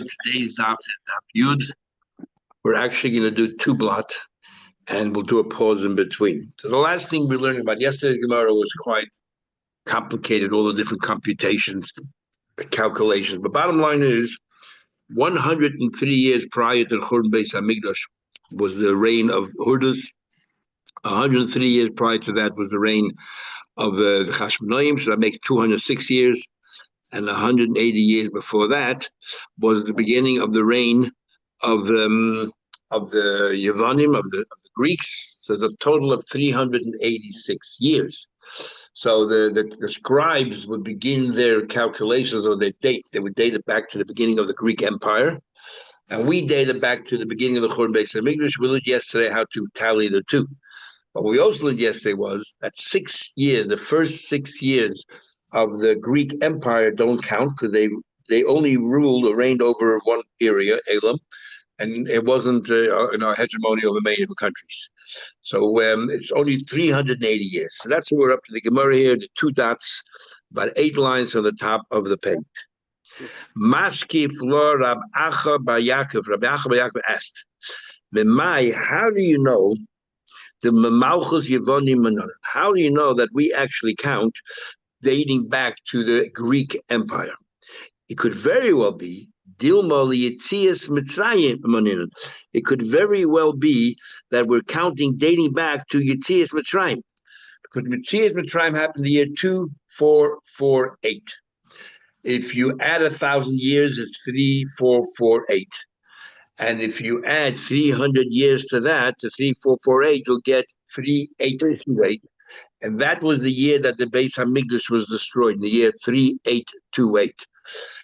Today's daf is daf Yud. We're actually going to do two blot, and we'll do a pause in between. So the last thing we learned about yesterday's Gemara was quite complicated, all the different computations, calculations. But bottom line is, 103 years prior to the Churban Beis Hamikdash was the reign of Hurdas. 103 years prior to that was the reign of the Chashmonaim, so that makes 206 years. And 180 years before that was the beginning of the reign of the Yevonim, of the Greeks. So it's a total of 386 years. So the scribes would begin their calculations or their dates. They would date it back to the beginning of the Greek Empire. And we date it back to the beginning of the Churban Beis Hamikdash. We learned yesterday how to tally the two. What we also learned yesterday was that 6 years, the first 6 years of the Greek Empire don't count because they only ruled or reigned over one area, Elam, and it wasn't hegemony over many different countries. So it's only 380 years. So that's what we're up to the Gemara here, the two dots, about 8 lines on the top of the page. Maski Flor Rab Acha Bar Yaakov. Rabbi Acha Bar Yaakov asked, Memai, how do you know the Malchus Yevonim Manon? How do you know that we actually count dating back to the Greek Empire? It could very well be Dilma Yitzias Mitzrayim Manon. It could very well be that we're counting dating back to Yitzias Mitzrayim, because Yitzias Mitzrayim happened the year 2448. If you add 1,000 years, it's 3448. And if you add 300 years to that, to 3448, you'll get 3828. And that was the year that the Beis Hamikdash was destroyed, in the year 3828.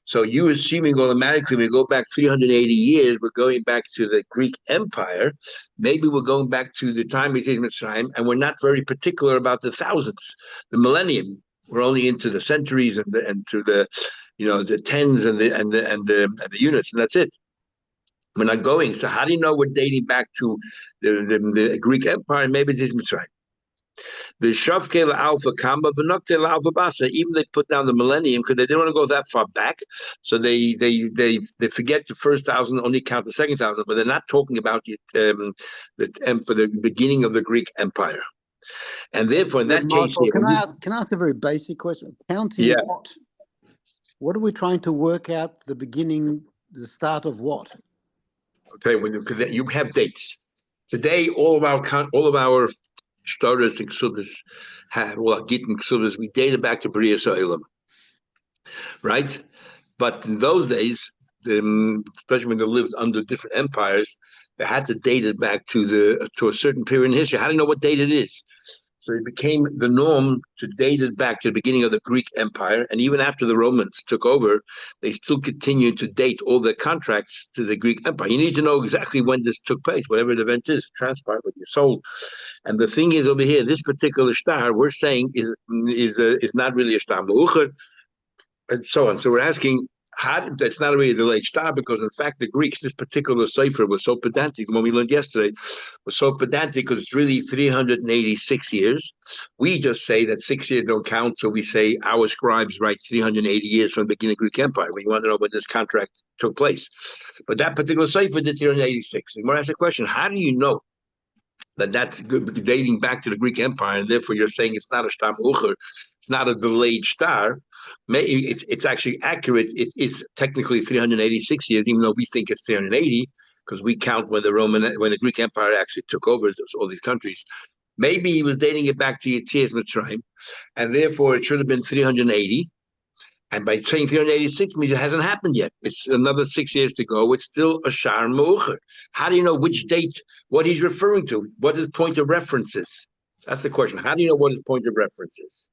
So you assuming automatically we go back 380 years, we're going back to the Greek Empire. Maybe we're going back to the time of Mitzrayim, and we're not very particular about the thousands, the millennium. We're only into the centuries and to the the tens and the units, and that's it. We're not going. So how do you know we're dating back to the Greek Empire? Maybe it's Mitzrayim. The Shavke Alpha Kamba, but not the Alpha Basa. Even they put down the millennium because they didn't want to go that far back. So they forget the first 1,000, only count the second 1,000. But they're not talking about the beginning of the Greek Empire. And therefore, in that case, can I ask a very basic question? Counting what? What are we trying to work out? The beginning, the start of what? Okay, you have dates. Today, all of our starters and ksubas gittin ksubas, we date it back to B'riyas Ha'olam, right? But in those days, especially when they lived under different empires, they had to date it back to a certain period in history. How do you know what date it is? So it became the norm to date it back to the beginning of the Greek Empire. And even after the Romans took over, they still continued to date all their contracts to the Greek Empire. You need to know exactly when this took place, whatever the event is, transpired with your soul. And the thing is over here, this particular star we're saying is not really a star ma'ucher, and so on. So we're asking, that's not really a delayed star, because in fact the Greeks, this particular cipher was so pedantic. When we learned yesterday, was so pedantic because it's really 386 years. We just say that 6 years don't count, so we say our scribes write 380 years from the beginning of the Greek Empire. We want to know when this contract took place. But that particular cipher did 386. And we're asking a question: how do you know that's dating back to the Greek Empire, and therefore you're saying it's not a star ma'ucher, it's not a delayed star? It's actually accurate. It is technically 386 years, even though we think it's 380, because we count when the Greek Empire actually took over all these countries. Maybe he was dating it back to Yitzias Mitzrayim, and therefore it should have been 380. And by saying 386 means it hasn't happened yet. It's another 6 years to go. It's still a shar ma'ucher. How do you know which date, what he's referring to? What his point of reference is? That's the question. How do you know what his point of reference is?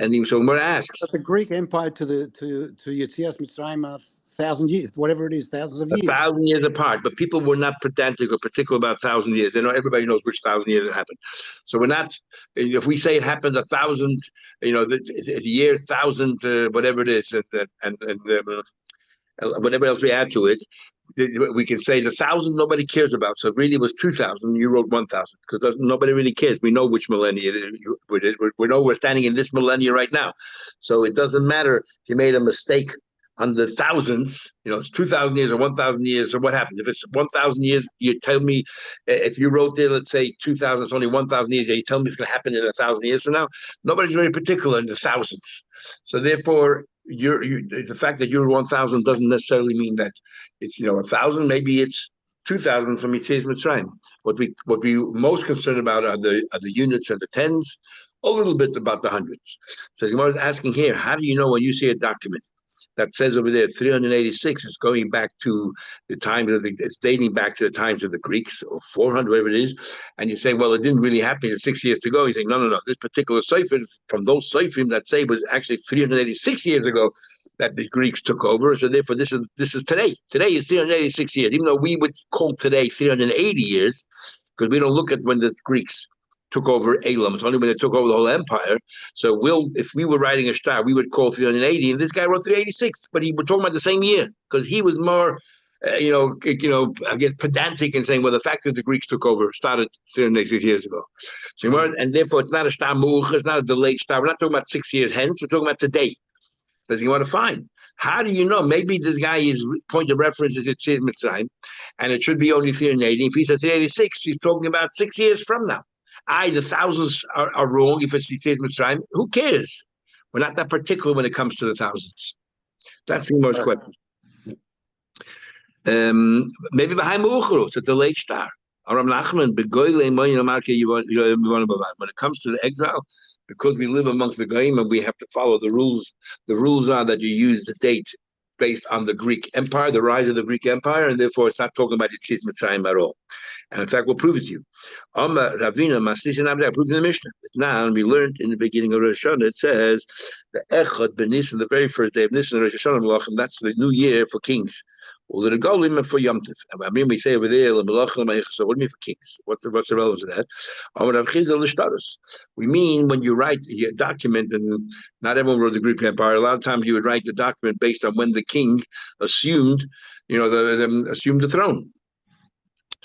And so Gemara asks, but the Greek Empire to Yetzias Mitzrayim are 1,000 years, whatever it is, thousands of years. 1,000 years apart, but people were not pedantic or particular about 1,000 years. They know, everybody knows which 1,000 years it happened. So we're not. If we say it happened 1,000, the year 1,000, whatever it is, and whatever else we add to it, we can say the 1,000 nobody cares about. So really it was 2,000. You wrote 1,000 because nobody really cares. We know which millennia it is. We know we're standing in this millennia right now. So it doesn't matter if you made a mistake on the thousands, it's 2,000 years or 1,000 years, so what happens? If it's 1,000 years, you tell me, if you wrote there, let's say 2,000, it's only 1,000 years, you tell me it's going to happen in 1,000 years from now. Nobody's very particular in the thousands. So therefore, the fact that you're 1,000 doesn't necessarily mean that it's 1,000. Maybe it's 2,000 from Yetzias Mitzrayim. What we most concerned about are the units and the tens, a little bit about the hundreds. So the Gemara is asking here, how do you know when you see a document that says over there 386, it's going back to the time of it's dating back to the times of the Greeks, or 400, whatever it is, and you say, well, it didn't really happen in 6 years ago. You say, no, this particular sefer from those seifrim that say was actually 386 years ago that the Greeks took over. So therefore, this is today. Today is 386 years, even though we would call today 380 years, because we don't look at when the Greeks took over Elam. It's only when they took over the whole empire. So if we were writing a star, we would call 380, and this guy wrote 386, but we're talking about the same year, because he was more, I guess, pedantic in saying, well, the fact that the Greeks took over started 386 years ago. So and therefore, it's not a star mu'ucha, it's not a delayed star. We're not talking about 6 years hence. We're talking about today. So you want to find. How do you know? Maybe this guy, his point of reference is Yetzias Mitzrayim, and it should be only 380. If he says 386, he's talking about 6 years from now. The thousands are wrong if it's Yetzias Mitzrayim. Who cares? We're not that particular when it comes to the thousands. That's the most question. Maybe behind Mu'uchru, it's a delayed star. When it comes to the exile, because we live amongst the Goyim and we have to follow the rules are that you use the date based on the Greek Empire, the rise of the Greek Empire, and therefore it's not talking about Yetzias Mitzrayim at all. And in fact, we'll prove it to you. Ravina Maslisin Abda proved in the Mishnah. Now, we learned in the beginning of Rosh Hashanah, it says the Echad Ben Nisan, the very first day of Nisan, Rosh Hashanah Malachim, that's the new year for kings. Well, the Golim for Yom Tov. I mean, we say over there, so what do you mean for kings? What's the relevance of that? We mean when you write a document, and not everyone wrote the Greek Empire. A lot of times you would write the document based on when the king assumed, assumed the throne.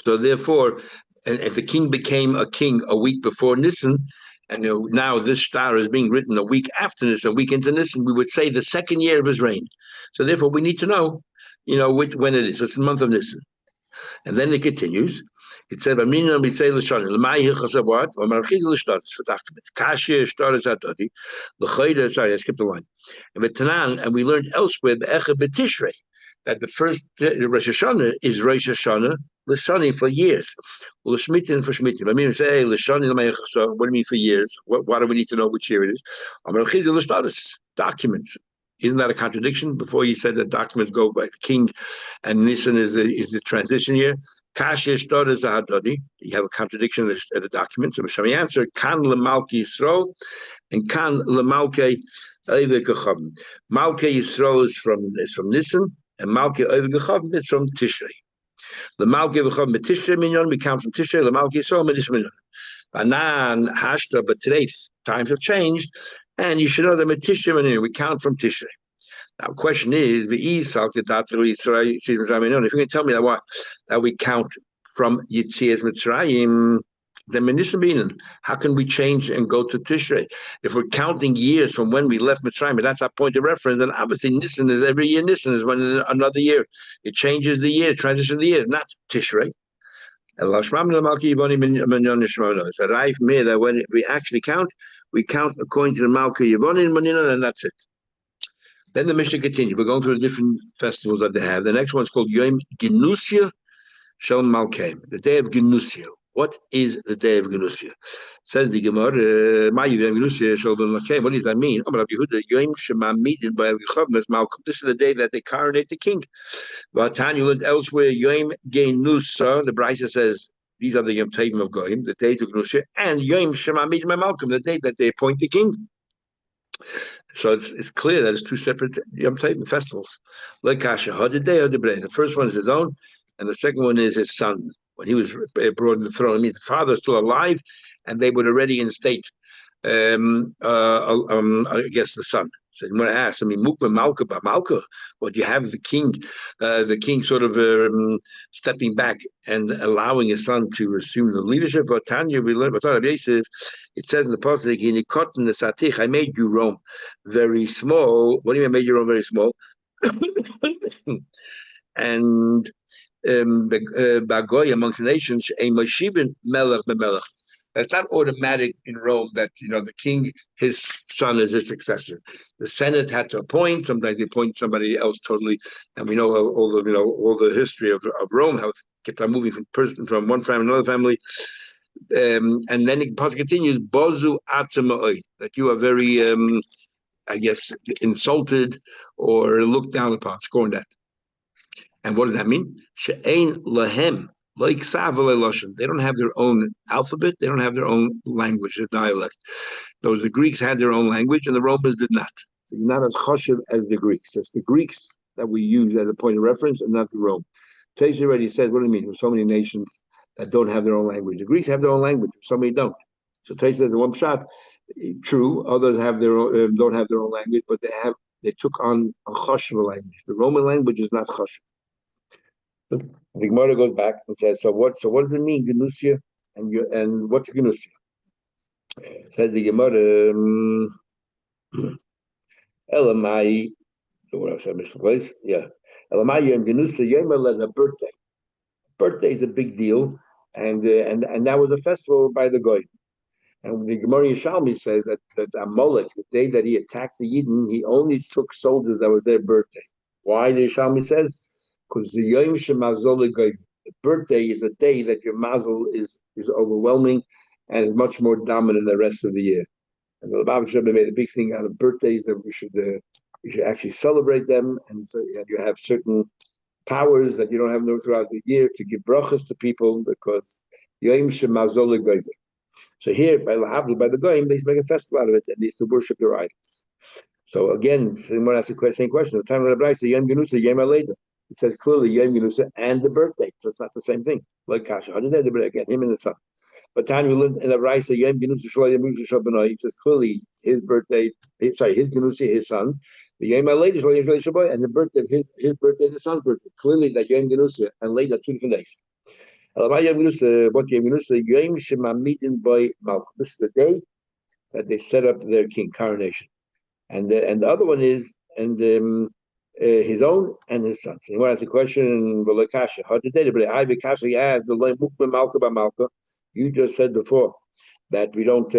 So therefore, if the king became a king a week before Nisan, and now this star is being written a week after Nisan, a week into Nisan, we would say the second year of his reign. So therefore, we need to know, when it is. So it's the month of Nisan. And then it continues. It said, we say Lashon, what? For documents. Kashir, Zadodi, sorry, I skipped the line. And we learned elsewhere, that the first Rosh Hashanah is Rosh Hashanah Lashani for years. Well, Shmitin for Shmitin. I mean, say Lashani. What do you mean for years? Why do we need to know which year it is? Documents. Isn't that a contradiction? Before you said that documents go by king, and Nisan is the transition year. Kasher Shtar Zahadodi. You have a contradiction of the documents. So Shami answer Kan Lemalki Yisrael and Kan Lemalki Oivei Malki Yisrael is from Nisan, and Malki Oivei is from Tishrei. The Malki V'Chavim Tishrei Minyan, we count from Tishrei. The Malki Yisrael Midish Minyan. Anan Hashta, but today times have changed, and you should know that Tishrei Minyan we count from Tishrei. Now, the question is, if you're going to tell me that we count from Yetzias Mitzrayim, then how can we change and go to Tishrei? If we're counting years from when we left Mitzrayim, but that's our point of reference, then obviously Nisan is every year. Nisan is when another year. It changes the year, transition of the year, not Tishrei. So Raif made that when we actually count, we count according to the Malki Yevonim, and that's it. Then the Mishnah continues. We're going through the different festivals that they have. The next one is called Yom Genusia Shel Malkeim, the day of Genusia. What is the day of Genusia? Says the Gemara, what does that mean? This is the day that they coronate the king. You learned elsewhere, Yom Genusa, the Brisa says, these are the Yom Tovim of Goyim, the days of Genusia, and Yom Shemamid Malcolm, the day that they appoint the king. So it's clear that it's two separate Yom Tovim festivals. The first one is his own, and the second one is his son. When he was brought in the throne, I mean, the father is still alive, and they would already instate, I guess, the son. So you want to ask, Mukma Malka Malka, what you have the king sort of stepping back and allowing his son to assume the leadership. But Tanya, we learned, it says in the pasuk, I made you Rome very small. What do you mean I made you Rome very small? And Bagoy amongst the nations, a Mashibin Melech Bemelech. It's not automatic in Rome that the king, his son, is his successor. The Senate had to appoint. Sometimes they appoint somebody else totally, and we know all the history of Rome, how it kept on moving from one family to another family. And then it continues, Bozu Atama'oi, that you are very, I guess, insulted or looked down upon, scorned at. And what does that mean? She'ein lahem, like Savaleloshan. They don't have their own alphabet, they don't have their own language, their dialect. The Greeks had their own language, and the Romans did not. So you're not as choshev as the Greeks. It's the Greeks that we use as a point of reference, and not the Rome. Taisha already says, what do you mean? There's so many nations that don't have their own language. The Greeks have their own language, so many don't. So Taisha says, one shot, true, others have their own, don't have their own language, but they took on a choshev language. The Roman language is not choshev. The Gemara goes back and says, so what does it mean, Genusia? And what's Genusia? Says the Gemara, Elamai, what else I missed the place? Yeah. Elamai and Genusia Yemel, a birthday. Birthday is a big deal, and that was a festival by the Goy. And the Gemara Yishalmi says that Amalek, the day that he attacked the Yidden, he only took soldiers that was their birthday. Why? The Yishalmi says, because the Yom Shemazol Goy, the birthday is a day that your mazel is overwhelming and is much more dominant than the rest of the year. And the Lubavitch Rebbe made a big thing out of birthdays, that we should actually celebrate them, and so you have certain powers that you don't have throughout the year to give brachas to people, because Yom Shemazol Goy. So here, by the Goyim, they make a festival out of it, and they used to worship their idols. So again, someone asks the same question. The time of the Brayso, Yom Genusa, Yom HaLeida. It says clearly Yom Genusa and the birthday, so it's not the same thing. Like Kasha, again, him and the son. But Tanya learned in the Brayso, Yom Genusa Shloim Genusa Shabbanoi. It says clearly his birthday, his Genusa, his son's. The Yom HaLeida Shloim Genusa Shabbanoi, and the birthday of his birthday and his son's birthday. Clearly that Yom Genusa and Leida are 2 different days. What Yom Genusa? Yom Shemamitin by Malchus. This is the day that they set up their king coronation, and the other one is his own and his sons. And he wants a question, how did they? But I Vikasha asked the Lay Mukma Malka by Malka. You just said before that we don't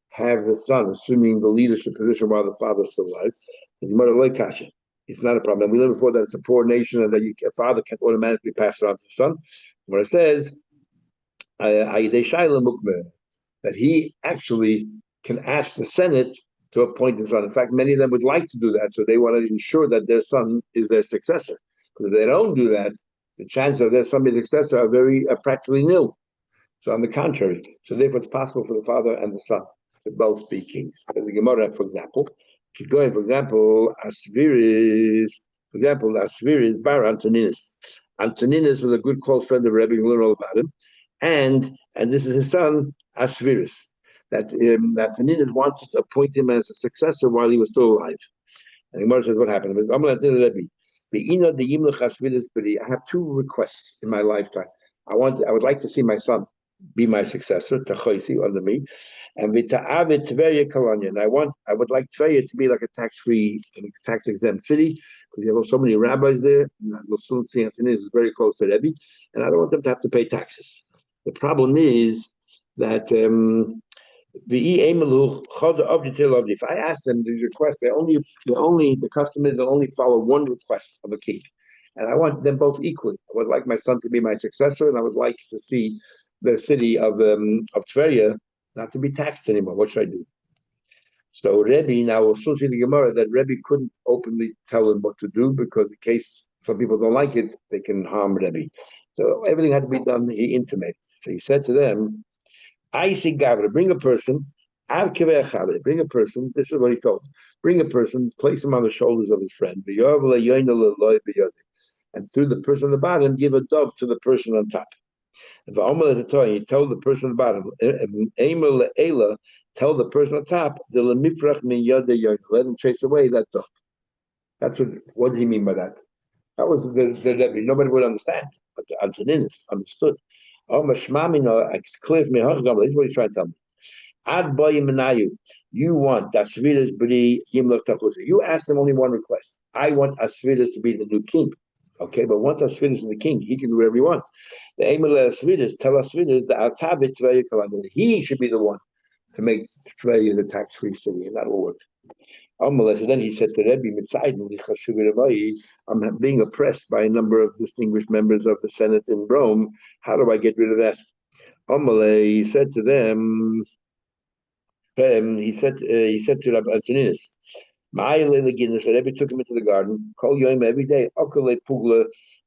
have the son assuming the leadership position while the father's still alive. It's not a problem. We learned before that it's a poor nation and that a father can't automatically pass it on to the son. What it says, that he actually can ask the Senate to appoint his son. In fact, many of them would like to do that, so they want to ensure that their son is their successor. Because if they don't do that, the chances of their son being the successor are very practically nil. So on the contrary, so therefore it's possible for the father and the son to both be kings. So the Gemara, for example, Asviris Bar Antoninus. Antoninus was a good close friend of Rebbe. We learn all about him, and this is his son Asviris. That Antoninus wanted to appoint him as a successor while he was still alive. And the Gemara says, what happened? I'm going to tell the Rebbe. I have 2 requests in my lifetime. I would like to see my son be my successor, Tachoisi, under me, and Vita'avid Tveria Kolonia. And I would like Tveria to be like a tax-free, tax-exempt city, because you have so many rabbis there, and as we'll soon see, Antoninus is very close to Rebbe, and I don't want them to have to pay taxes. The problem is that if I ask them these requests, the custom is they'll only follow one request of a king. And I want them both equally. I would like my son to be my successor, and I would like to see the city of Tveria not to be taxed anymore. What should I do? So Rebbe, now we'll soon see the Gemara that Rebbe couldn't openly tell him what to do, because in case some people don't like it, they can harm Rebbe. So everything had to be done, he intimated. So he said to them, I see Gavra, bring a person, bring a person, this is what he told. Bring a person, place him on the shoulders of his friend, and through the person on the bottom, give a dove to the person on top. If he told the person on the bottom, tell the person on top, let him chase away that dove. That's what does he mean by that? That was nobody would understand, but the Antoninus understood. This is what he's trying to tell me. Ad boyim menayu. You want asvidas b'ri yimlok tachusa. You ask them only one request. I want asvidas to be the new king. Okay, but once Asvidas is the king, he can do whatever he wants. The aim of Asvidas, tell Asvidas that Altavit Tzvaya Kalam. He should be the one to make Tzvaya the tax-free city, and that will work. So then he said to Rebbe, I'm being oppressed by a number of distinguished members of the Senate in Rome. How do I get rid of that? He said to them, he said to Rabbi Antoninus, so Rebbe took him into the garden, call Yom every day,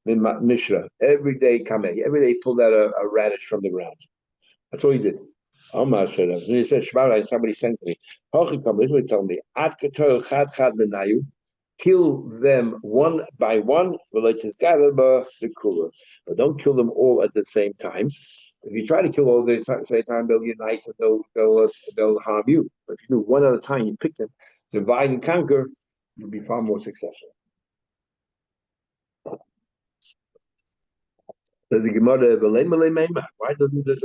Mishra, every day kameh, every day he pulled out a radish from the ground. That's all he did. Omar said, and he said, Shmara, somebody sent me. This way told me, kill them one by one, but don't kill them all at the same time. If you try to kill all at the same time, they'll unite and they'll harm you. But if you do one at a time, you pick them, divide and conquer, you'll be far more successful. Says the Gemara, why doesn't the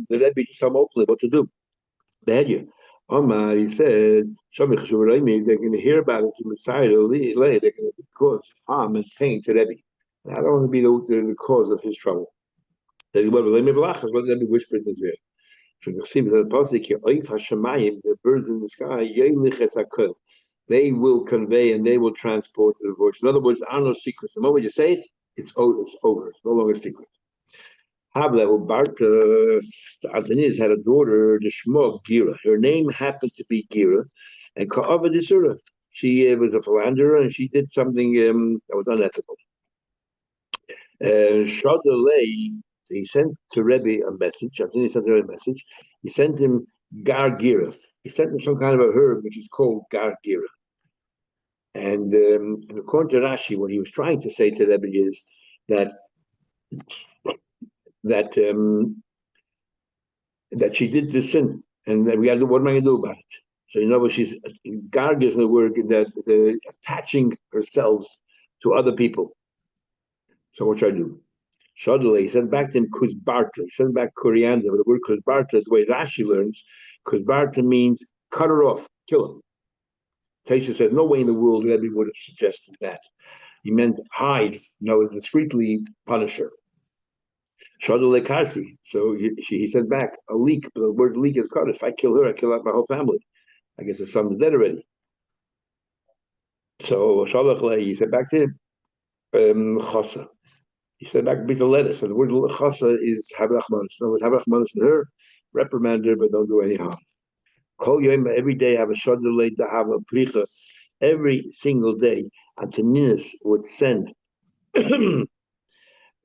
Rebbe tell openly what to do? Behavior. Omar, he said, they're going to hear about it to Messiah, they're going to cause harm and pain to Rebbe. And I don't want to be the cause of his trouble. What Rebbe whispered in his ear. The birds in the sky, they will convey and they will transport the voice. In other words, there are no secrets. The moment you say it, it's over. It's no longer a secret. Havla, who Barta, Antoninus had a daughter, the Shmo Gira. Her name happened to be Gira, and Ka'ava Disura. She was a philanderer and she did something that was unethical. Shadalei, he sent to Rebbe a message. Antoninus sent her a message. He sent him Gar Gira. He sent him some kind of a herb which is called Gar Gira. And according to Rashi, what he was trying to say to Rebbe is that that she did this sin, and we got to do, what am I going to do about it? So you know, she's garg is the word that attaching herself to other people. So what should I do? Shadule, he sent back to him kuzbarta. He sent back coriander, but the word kuzbarta, the way Rashi learns, kuzbarta means cut her off, kill her. Taisha said, no way in the world Rebbe would have suggested that. He meant hide, discreetly punish her. Shadule Karsi. So he sent back a leak, but the word leak is cut. If I kill her, I kill out my whole family. I guess his son is dead already. So Shalach, he sent back to him Chasa. He sent back a piece of lettuce. And the word Chasa is Habrachmanis. In other words, Habrachmanis and her, reprimand her, but don't do any harm. Kol Yom, every day have a Shadule to have a Pricha. Every single day, Antoninus would send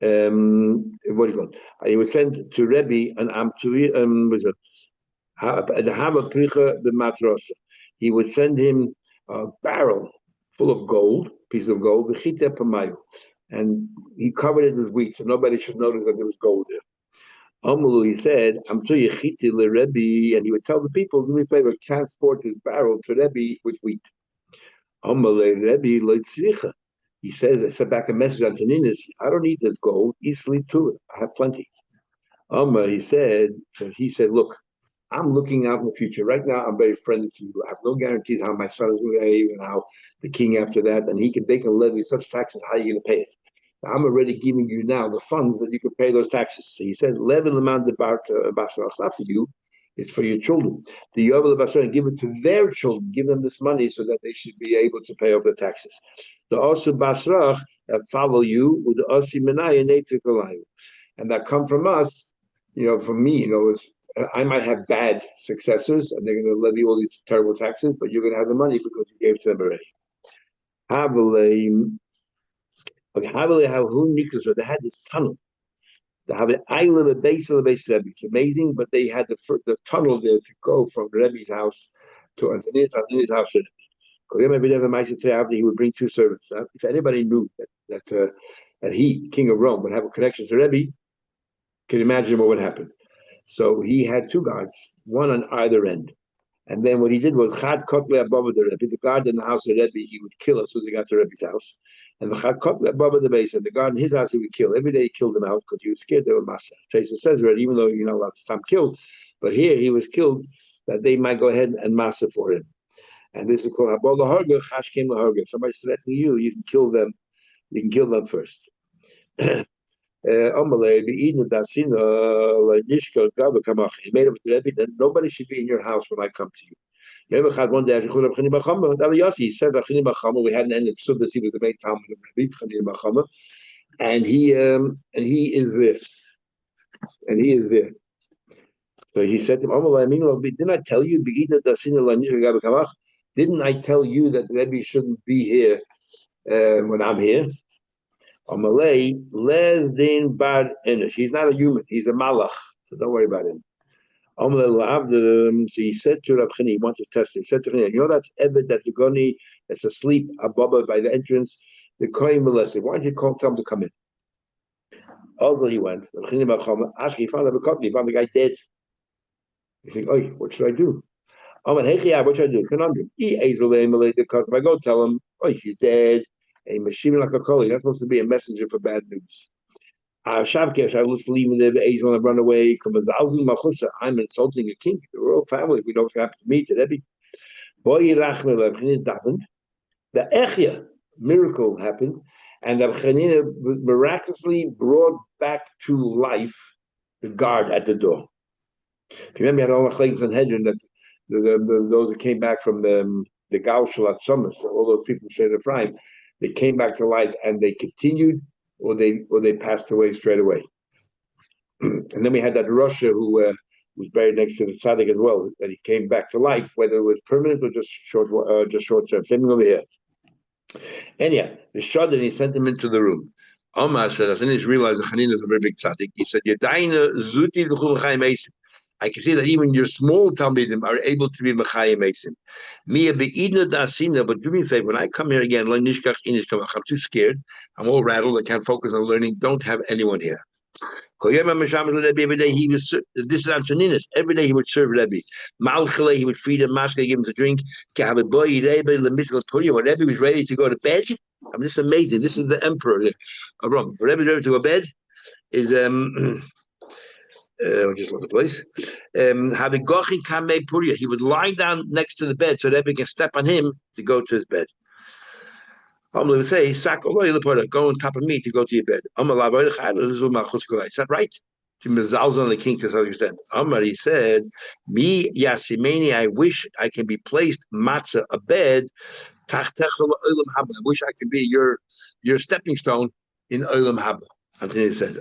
what do you call it? He would send to Rebbe an the Hava Pricha the Matrosa. He would send him a barrel full of gold, piece of gold, v'chite pamayu, and he covered it with wheat, so nobody should notice that there was gold there. Amulu, he said, Amtu le Rebbe, and he would tell the people, do me a favor, transport this barrel to Rebbe with wheat. Amule Rebbe loitzricha. He says, I sent back a message on Antoninus, I don't need this gold, easily to it. I have plenty. He said, look, I'm looking out in the future. Right now, I'm very friendly to you. I have no guarantees how my son is going to behave and how the king after that, and they can levy such taxes, how are you going to pay it? I'm already giving you now the funds that you can pay those taxes. So he said, levy l'man de basar. It's not for you, it's for your children. The yovel basar, give it to their children, give them this money so that they should be able to pay off the taxes. The also basrach that follow you with the osi menaya nefik, and that come from us, from me, I might have bad successors and they're going to levy all these terrible taxes, but you're going to have the money because you gave it to them already. So they had this tunnel. They have an island, a base of the base of Rebbe. It's amazing, but they had the tunnel there to go from Rebbe's house to Antoninus' house. He would bring two servants. If anybody knew that he, king of Rome, would have a connection to Rebbe, can imagine what would happen. So he had two guards, one on either end. And then what he did was Chad Kotle above the Rebbe. The guard in the house of Rebbe, he would kill as soon as he got to Rebbe's house. And the Chad Kotle above the base, and the guard in his house, he would kill. Every day he killed them out because he was scared they were massa. Tracer says already, even though you're not allowed to stop kill, but here he was killed that they might go ahead and massa for him. And this is called Habol Laharga, Chashkim Laharga. Somebody's threatening you, you can kill them. You can kill them first. He made up to Rebbe that nobody should be in your house when I come to you. One day, he said, we had an end of Sudas, he was the main Talmud of Rebbe, and he is there. And he is there. So he said to him, didn't I tell you, didn't I tell you that Rebbe shouldn't be here when I'm here? Amalei, les din bad enish. He's not a human, he's a malach. So don't worry about him. So he said to Rab Chani, he wants to test it. He said to Chani, you know that's Ebed, that Yugoni, that's asleep above by the entrance, the Kohen molested. Why don't you tell him to come in? Also he went. He found the guy dead. He's like, oh, what should I do? What should I do? Conundrum. If I go tell him, oh, he's dead. That's supposed to be a messenger for bad news. I was leaving the Azel and run away. I'm insulting a king, the royal family. We don't have to meet it. The Echya miracle happened, and Rab Chanina miraculously brought back to life the guard at the door. Remember, you had all the Chlegs and Hedron that those that came back from the Gaushal at Summers, all those people who shared the Ephraim, they came back to life and they continued, or they passed away straight away. And then we had that Russia who was buried next to the Tzaddik as well, that he came back to life, whether it was permanent or just short term. Same thing over here. Anyhow, the Shaddan, he sent him into the room. Omar said, as soon as he realized that Hanina is a very big Tzaddik, he said, I can see that even your small Talmidim are able to be Mechayim Eisim. Mia be'idna da'asina, but do me a favor, when I come here again, I'm too scared, I'm all rattled, I can't focus on learning, don't have anyone here. Every day he was, this is Antoninus, every day he would serve Rebbe. Malchale, he would feed him, Maska, give him to drink. When Rebbe was ready to go to bed, I mean, this is amazing, this is the emperor. When Rebbe was ready to go to bed, is just lost the place. He would lie down next to the bed so Rebbe can step on him to go to his bed. Amr would say, go on top of me to go to your bed. Is that right? To mezalz on the king to some extent. Amr, he said, me yasimeni, I wish I can be placed matzah, a bed. I wish I could be your stepping stone in Olam Haba. Until he said,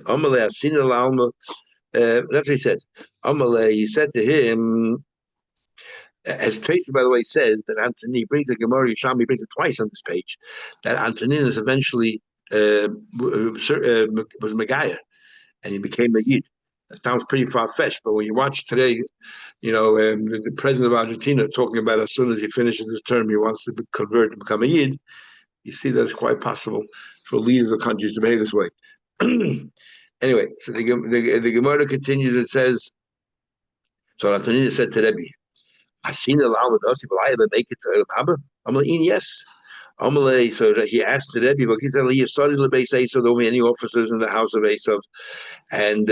that's what he said. Amalei, he said to him, as Tracy, by the way, says that Antony brings the Gemara Yishami, brings it twice on this page, that Antoninus eventually was Megayah, and he became a Yid. That sounds pretty far-fetched, but when you watch today, the president of Argentina talking about as soon as he finishes his term, he wants to convert and become a Yid, you see that's quite possible for leaders of countries to behave this way. Anyway, so the Gemara continues. It says, so Antonina said to Rebbe, I seen the Lam with us. Will I ever make it to Haba? Amalei, yes. Amalei, so he asked the Rebbe, but he said, "You started the base Esav. There won't be any officers in the house of Esav." And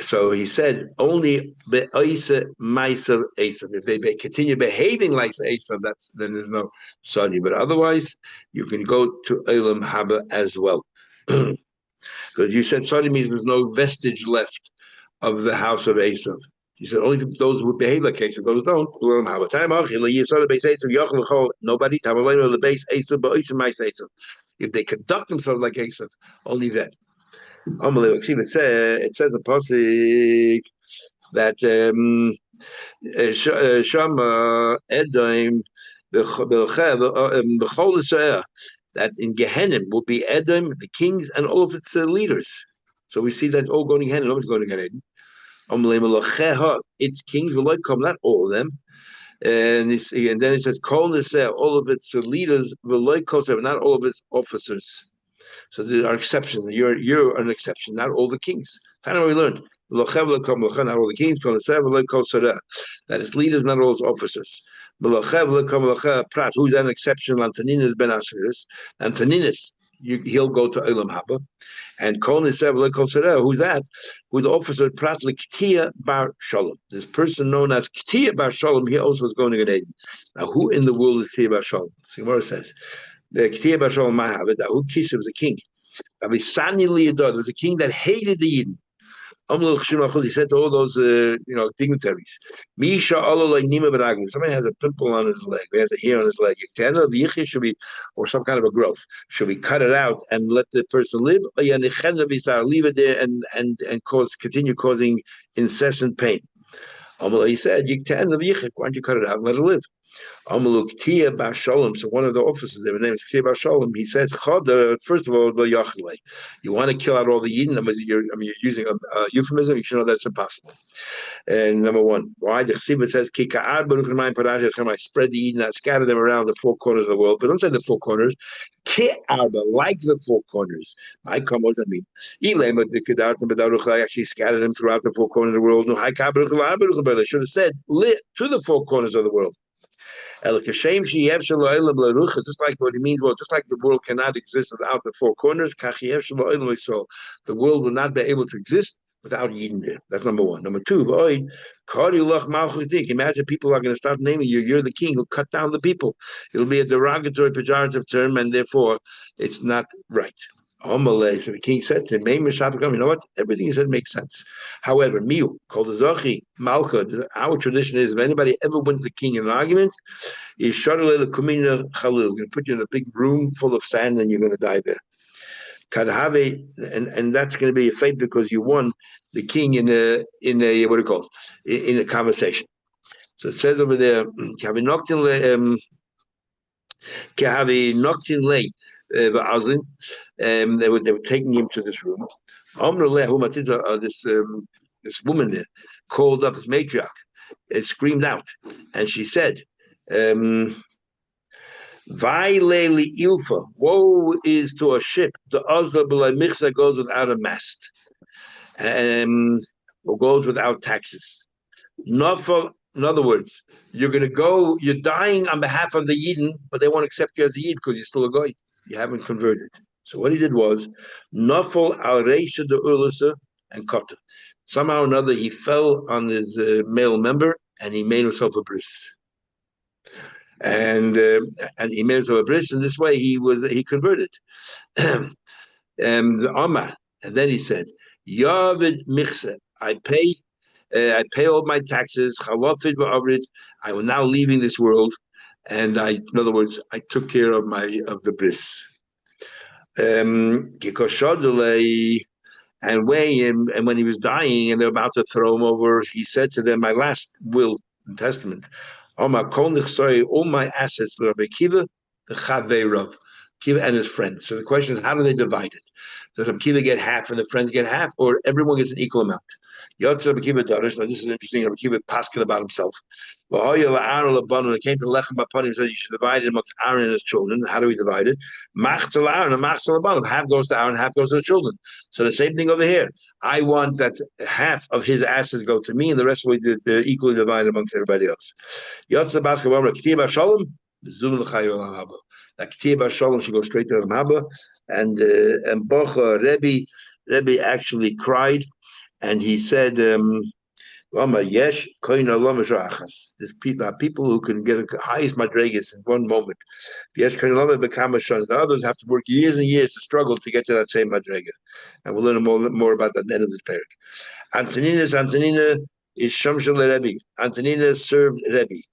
so he said, only the Ma'asav Esav. If they continue behaving like Esav, then there's no sorry. But otherwise, you can go to Olam Haba as well. Because you said Sadi means there's no vestige left of the house of Esav. He said only those who behave like Esav, those don't. Nobody. If they conduct themselves like Esav, only then. It says in Pasuk that Shama Edom that in Gehenna will be Edom, the kings, and all of its leaders. So we see that all going to Gehenna, nobody's going to Gehenna. Its kings will not come, not all of them. And then it says, all of its leaders will not all of its officers. So there are exceptions. You're an exception, not all the kings. Kind of what we learned. Not all the kings, that its leaders, not all its officers. Who's an exception? Antoninus ben Asheris. Antoninus, he'll go to Olam Haba. And Kol Nisev Kol Sereh, who's that? Who the officer Pratlik Ktia Bar Shalom. This person known as Ktia Bar Shalom, he also was going to Gan Eden. Now, who in the world is Ktia Bar Shalom? So Gemara says, the Ktia Bar Shalom Mahavid, who Kisa was a king. Avisani Liadod was a king that hated the Eden. He said to all those dignitaries, somebody has a pimple on his leg, he has a hair on his leg, should be, or some kind of a growth. Should we cut it out and let the person live? Or leave it there and continue causing incessant pain. He said, why don't you cut it out and let it live? So one of the officers there, his name is Ktia Bar Shalom, he said, first of all, you want to kill out all the Yidden? You're using a euphemism, you should know that's impossible. And number one, why? The Chesiva says, I spread the Yidden, I scatter them around the four corners of the world, but don't say the four corners. Like the four corners. What does that mean? I actually scattered them throughout the four corners of the world. They should have said, to the four corners of the world. Just like what it means, just like the world cannot exist without the four corners, the world will not be able to exist without Yidden there. That's number one. Number two, imagine people are going to start naming you. You're the king who cut down the people. It'll be a derogatory, pejorative term, and therefore it's not right. So the king said to him, you know what? Everything he said makes sense. However, Miu, called the Zachi, Malcha, our tradition is if anybody ever wins the king in an argument, is Shadalele Kumina Khalil. We're going to put you in a big room full of sand and you're going to die there. Kadhave, and that's going to be a fate because you won the king in a what do you call it? In a conversation. So it says over there, they were taking him to this room. This woman there called up this matriarch and screamed out, and she said, Vaileli Ilfa, woe is to a ship, the Oslo Michsa goes without a mast, or goes without taxes. Not for, in other words, you're dying on behalf of the Yidden, but they won't accept you as a Yid because you're still a Goy. You haven't converted. So what he did was, Nafal al Reisha de Urlusa and Kota. Somehow or another, he fell on his male member and he made himself a bris. And he made himself a bris, and this way he converted. The Omar, and then he said, Yavid Michse, I pay all my taxes. I am now leaving this world, and in other words, I took care of the bris. And when he was dying and they're about to throw him over, he said to them, my last will and testament, all my assets, the Rabbi Kiva, the Chavei Rav, Kiva and his friends. So the question is, how do they divide it? Does Rabbi Kiva get half and the friends get half, or everyone gets an equal amount? Yotzer Rabbi Kiva Darish. Now this is interesting. Rabbi Kiva paskin about himself. When it came to Lechem Bapanim, he said you should divide it amongst Aaron and his children. How do we divide it? Machzal Aaron and Machzal Bapanim. Half goes to Aaron, half goes to the children. So the same thing over here. I want that half of his assets go to me, and the rest will be equally divided amongst everybody else. Yotzer Baskabam K'tiyah Bashalom. That K'tiyah Bashalom should go straight to Olam Haba, and Bocha Rebbe actually cried. And he said, there's people who can get the highest madregas in one moment. The others have to work years and years to struggle to get to that same madrega. And we'll learn more about that at the end of this parak. Antonina is Shamshal Rebbe. Antonina served Rebbe.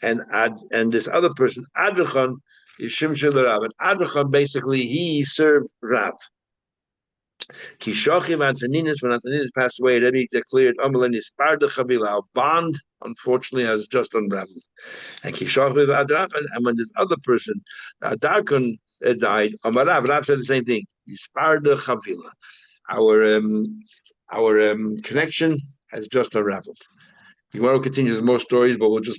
And this other person, Adrachan, is Shimshal Rav. And Adrachan, basically, he served Rav. Kishochim Antoninus, when Antoninus passed away, Rebbe declared, our bond, unfortunately, has just unraveled. And Kishochim Adrach, and when this other person, Adarkon, died, Rav said the same thing. Our connection has just unraveled. Tomorrow continues with more stories, but we'll just